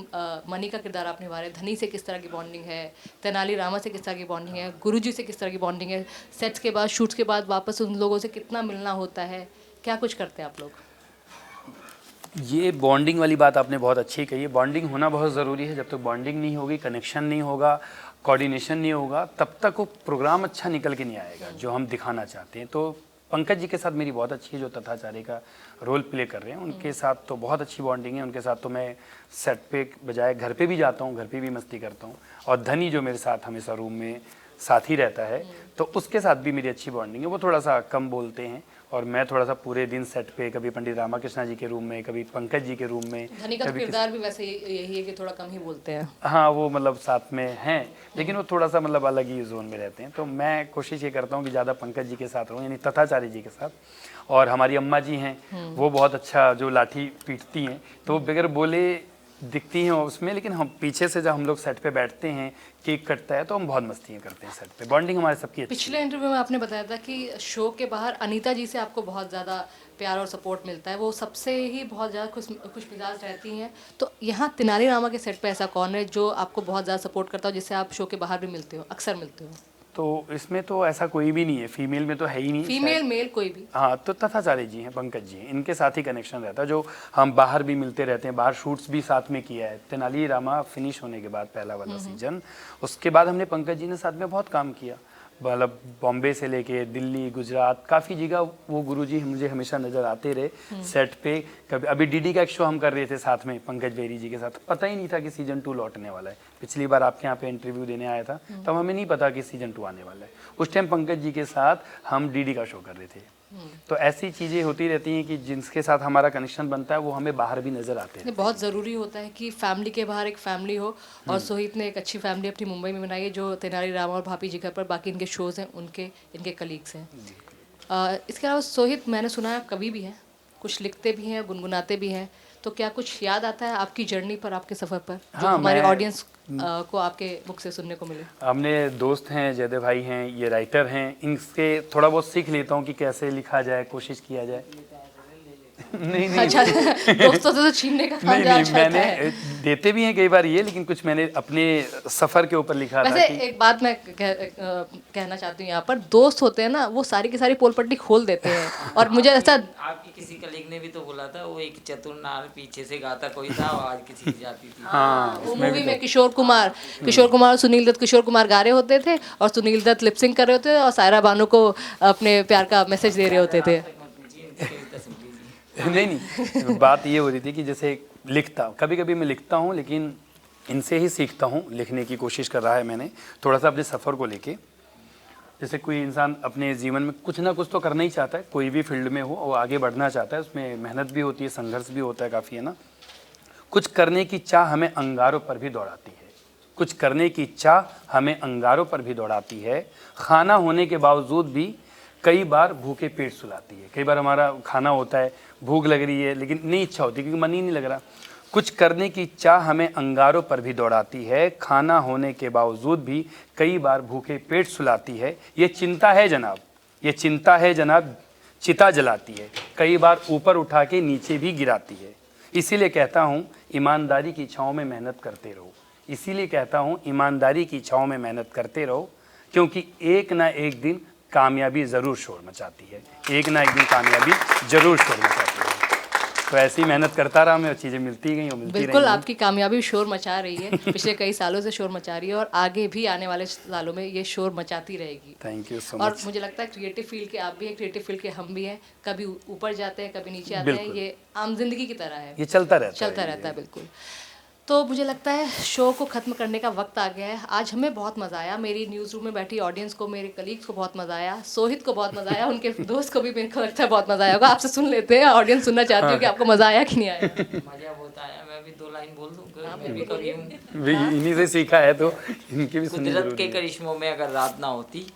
मनी का किरदार आपने निभा रहे, धनी से किस तरह की बॉन्डिंग है, तेनाली रामा से किस तरह की बॉन्डिंग है, गुरुजी से किस तरह की बॉन्डिंग है, सेट्स के बाद शूट्स के बाद वापस उन लोगों से कितना मिलना होता है, क्या कुछ करते हैं आप लोग? ये बॉन्डिंग वाली बात आपने बहुत अच्छी कही है। बॉन्डिंग होना बहुत ज़रूरी है। जब तक बॉन्डिंग नहीं होगी, कनेक्शन नहीं होगा, कोऑर्डिनेशन नहीं होगा, तब तक वो प्रोग्राम अच्छा निकल के नहीं आएगा जो हम दिखाना चाहते हैं। तो पंकज जी के साथ मेरी बहुत अच्छी है, जो तथाचार्य का रोल प्ले कर रहे हैं, उनके साथ तो बहुत अच्छी बॉन्डिंग है। उनके साथ तो मैं सेट पे बजाय घर पे भी जाता हूँ, घर पे भी मस्ती करता हूँ। और धनी जो मेरे साथ हमेशा रूम में साथ ही रहता है, तो उसके साथ भी मेरी अच्छी बॉन्डिंग है। वो थोड़ा सा कम बोलते हैं और मैं थोड़ा सा पूरे दिन सेट पे, कभी पंडित रामकृष्ण जी के रूम में, कभी पंकज जी के रूम में। धनी का तो किरदार भी वैसे यही है कि थोड़ा कम ही बोलते हैं। हाँ, वो मतलब साथ में हैं, लेकिन वो थोड़ा सा मतलब अलग ही जोन में रहते हैं। तो मैं कोशिश ये करता हूँ कि ज़्यादा पंकज जी के साथ रहूँ, यानी तथाचार्य जी के साथ। और हमारी अम्मा जी हैं, वो बहुत अच्छा जो लाठी पीटती हैं, तो वो बगैर बोले दिखती हैं उसमें, लेकिन हम पीछे से जब हम लोग सेट पे बैठते हैं, केक कटता है, तो हम बहुत मस्तियाँ करते हैं सेट पे। बॉन्डिंग हमारे सबकी अच्छी है। पिछले इंटरव्यू में आपने बताया था कि शो के बाहर अनीता जी से आपको बहुत ज़्यादा प्यार और सपोर्ट मिलता है, वो सबसे ही बहुत ज़्यादा खुश मिजाज रहती हैं। तो यहाँ तेनाली रामा के सेट पे ऐसा कौन है जो आपको बहुत ज़्यादा सपोर्ट करता हो, जिससे आप शो के बाहर भी मिलते हो, अक्सर मिलते हो? तो इसमें तो ऐसा कोई भी नहीं है, फीमेल में तो है ही नहीं। फीमेल मेल कोई भी? हाँ, तो तथाचार्य जी हैं, पंकज जी हैं, इनके साथ ही कनेक्शन रहता है। जो हम बाहर भी मिलते रहते हैं, बाहर शूट्स भी साथ में किया है। तेनाली रामा फिनिश होने के बाद पहला वाला सीजन, उसके बाद हमने पंकज जी ने साथ में बहुत काम किया। मतलब बॉम्बे से लेके दिल्ली, गुजरात, काफ़ी जगह वो गुरुजी मुझे हमेशा नज़र आते रहे सेट पे। कभी अभी डीडी का एक शो हम कर रहे थे साथ में पंकज बेरी जी के साथ। पता ही नहीं था कि सीजन 2 लौटने वाला है। पिछली बार आपके यहाँ पे इंटरव्यू देने आया था, तब हमें नहीं पता कि सीजन 2 आने वाला है। उस टाइम पंकज जी के साथ हम डीडी का शो कर रहे थे। तो ऐसी चीज़ें होती रहती हैं कि जिनके साथ हमारा कनेक्शन बनता है वो हमें बाहर भी नज़र आते हैं। बहुत ज़रूरी होता है कि फैमिली के बाहर एक फैमिली हो, और सोहित ने एक अच्छी फैमिली अपनी मुंबई में बनाई है, जो तेनाली रामा और भाभी जी घर पर बाकी इनके शोज़ हैं, इनके कलीग्स हैं। इसके अलावा सोहित, मैंने सुना है कवि भी हैं, कुछ लिखते भी हैं, गुनगुनाते भी हैं, तो क्या कुछ याद आता है आपकी जर्नी पर, आपके सफ़र पर, जो हमारे ऑडियंस को आपके मुख से सुनने को मिले? हमने दोस्त हैं, जयदेव भाई हैं, ये राइटर हैं, इनसे थोड़ा बहुत सीख लेता हूँ कि कैसे लिखा जाए, कोशिश किया जाए। नहीं अच्छा, दोस्तों से तो छीनने का काम ज़्यादा अच्छा मैंने है। देते भी हैं कई बार ये, लेकिन कुछ मैंने अपने सफ़र के ऊपर लिखा था। वैसे एक बात मैं कहना चाहती हूँ यहाँ पर, दोस्त होते हैं ना, वो सारी की सारी पोल पट्टी खोल देते हैं। और मुझे ऐसा, आपकी किसी कलीग ने भी तो बोला था, वो एक चतुर नार पीछे से गाता कोई था, आवाज किसी की जाती थी। हाँ, वो मूवी में किशोर कुमार सुनील दत्त किशोर कुमार गा रहे होते थे, और सुनील दत्त लिपसिंग कर रहे होते थे, और सायरा बानो को अपने प्यार का मैसेज दे रहे होते थे। नहीं, बात ये हो रही थी कि जैसे लिखता, कभी कभी मैं लिखता हूँ, लेकिन इनसे ही सीखता हूँ। लिखने की कोशिश कर रहा है मैंने थोड़ा सा अपने सफ़र को लेके। जैसे कोई इंसान अपने जीवन में कुछ ना कुछ तो करना ही चाहता है, कोई भी फील्ड में हो, वो आगे बढ़ना चाहता है, उसमें मेहनत भी होती है, संघर्ष भी होता है काफ़ी, है ना। कुछ करने की चाह हमें अंगारों पर भी दौड़ाती है, कुछ करने की चाह हमें अंगारों पर भी दौड़ाती है। खाना होने के बावजूद भी कई बार भूखे पेट सुलाती है। कई बार हमारा खाना होता है, भूख लग रही है, लेकिन नहीं इच्छा होती क्योंकि मन ही नहीं लग रहा। कुछ करने की चाह हमें अंगारों पर भी दौड़ाती है, खाना होने के बावजूद भी कई बार भूखे पेट सुलाती है। ये चिंता है जनाब, ये चिंता है जनाब, चिता जलाती है, कई बार ऊपर उठा के नीचे भी गिराती है। इसीलिए कहता हूँ ईमानदारी की छाँव में मेहनत करते रहो, इसीलिए कहता हूँ ईमानदारी की छाँव में मेहनत करते रहो, क्योंकि एक ना एक दिन कामयाबी ज़रूर शोर मचाती है, एक ना एक दिन कामयाबी ज़रूर शोर मचाती है। तो ऐसी मेहनत करता रहा मैं और चीज़ें मिलती गई और मिलती बिल्कुल, रही। आपकी कामयाबी शोर मचा रही है, पिछले कई सालों से शोर मचा रही है और आगे भी आने वाले सालों में ये शोर मचाती रहेगी। थैंक यू सो और मच। मुझे लगता है क्रिएटिव फील्ड के आप भी हैं, क्रिएटिव फील्ड के हम भी हैं, कभी ऊपर जाते हैं कभी नीचे आते हैं, बिल्कुल। ये आम जिंदगी की तरह है, ये चलता रहता है। चलता रहता है बिल्कुल। तो मुझे लगता है शो को ख़त्म करने का वक्त आ गया है। आज हमें बहुत मज़ा आया, मेरी न्यूज़ रूम में बैठी ऑडियंस को, मेरे कलीग्स को बहुत मज़ा आया, सोहित को बहुत मज़ा आया, उनके दोस्त को भी मेरे को लगता है बहुत मज़ा आया होगा। आपसे सुन लेते हैं, ऑडियंस सुनना चाहती हूँ कि आपको मज़ा आया कि नहीं आया। मजा बहुत आया। मैं भी 2 लाइन बोल दूँ, मैं भी कवि हूँ। भी इन्हीं से सीखा है तो इनकी भी सुननी कुदरत जरूरी के है। करिश्मों में अगर रात ना होती,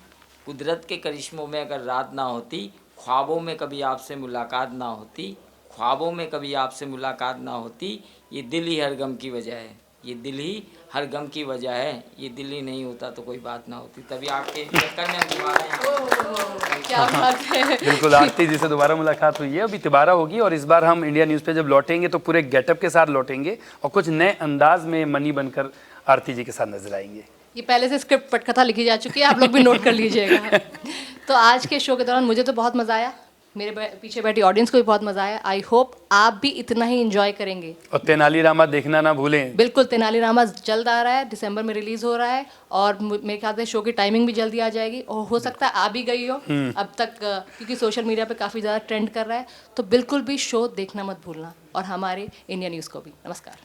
कुदरत के करिश्मों में अगर रात ना होती, ख्वाबों में कभी आपसे मुलाकात ना होती, ख्वाबों में कभी आपसे मुलाकात ना होती, ये दिल ही हर गम की वजह है, ये दिल ही हर गम की वजह है, ये दिल ही नहीं होता तो कोई बात ना होती। तभी आपके चक्कर में हम दोबारा यहाँ क्या बात है। बिल्कुल, आरती जी से दोबारा मुलाकात हुई है, अभी तिबारा होगी और इस बार हम इंडिया न्यूज़ पे जब लौटेंगे तो पूरे गेटअप के साथ लौटेंगे और कुछ नए अंदाज में मनी बनकर आरती जी के साथ नजर आएंगे। ये पहले से स्क्रिप्ट पटकथा लिखी जा चुकी है, आप लोग भी नोट कर लीजिएगा। तो आज के शो के दौरान मुझे तो बहुत मज़ा आया, मेरे पीछे बैठी ऑडियंस को भी बहुत मज़ा आया। आई होप आप भी इतना ही इंजॉय करेंगे। और तेनालीरामा देखना ना भूलें। बिल्कुल, तेनालीरामा जल्द आ रहा है, दिसंबर में रिलीज़ हो रहा है और मेरे ख्याल से शो की टाइमिंग भी जल्दी आ जाएगी और हो सकता है आ भी गई हो अब तक, क्योंकि सोशल मीडिया पे काफ़ी ज़्यादा ट्रेंड कर रहा है। तो बिल्कुल भी शो देखना मत भूलना और हमारे इंडिया न्यूज़ को भी। नमस्कार।